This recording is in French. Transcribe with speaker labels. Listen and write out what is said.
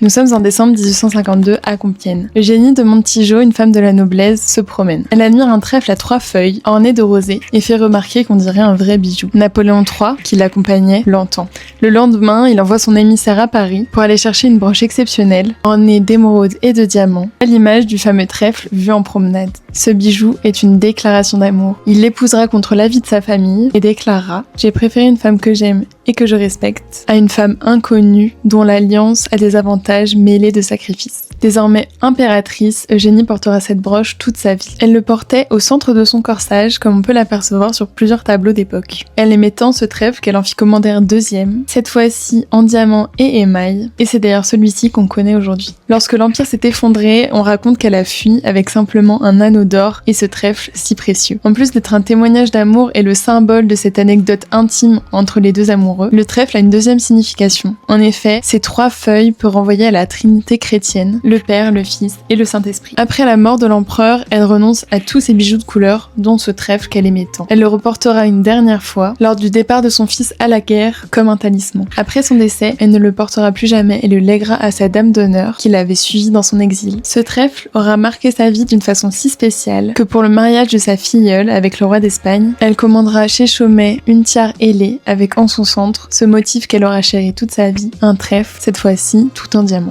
Speaker 1: Nous sommes en décembre 1852 à Compiègne. Eugénie de Montijo, une femme de la noblesse, se promène. Elle admire un trèfle à 3 feuilles, orné de rosée, et fait remarquer qu'on dirait un vrai bijou. Napoléon III, qui l'accompagnait, l'entend. Le lendemain, il envoie son émissaire à Paris pour aller chercher une branche exceptionnelle, ornée d'émeraudes et de diamants, à l'image du fameux trèfle vu en promenade. Ce bijou est une déclaration d'amour. Il l'épousera contre l'avis de sa famille et déclarera « J'ai préféré une femme que j'aime et que je respecte à une femme inconnue dont l'alliance a des avantages mêlés de sacrifices. » Désormais impératrice, Eugénie portera cette broche toute sa vie. Elle le portait au centre de son corsage, comme on peut l'apercevoir sur plusieurs tableaux d'époque. Elle aimait tant ce trèfle qu'elle en fit commander un deuxième, cette fois-ci en diamant et émail, et c'est d'ailleurs celui-ci qu'on connaît aujourd'hui. Lorsque l'Empire s'est effondré, on raconte qu'elle a fui avec simplement un anneau d'or et ce trèfle si précieux. En plus d'être un témoignage d'amour et le symbole de cette anecdote intime entre les deux amoureux, le trèfle a une deuxième signification. En effet, ces 3 feuilles peuvent renvoyer à la Trinité chrétienne, le Père, le Fils et le Saint-Esprit. Après la mort de l'empereur, elle renonce à tous ses bijoux de couleur, dont ce trèfle qu'elle aimait tant. Elle le reportera une dernière fois, lors du départ de son fils à la guerre, comme un talisman. Après son décès, elle ne le portera plus jamais et le lèguera à sa dame d'honneur, qui l'avait suivi dans son exil. Ce trèfle aura marqué sa vie d'une façon si spéciale, que pour le mariage de sa filleule avec le roi d'Espagne, elle commandera chez Chaumet une tiare ailée avec en son centre ce motif qu'elle aura chéri toute sa vie, un trèfle, cette fois-ci tout en diamant.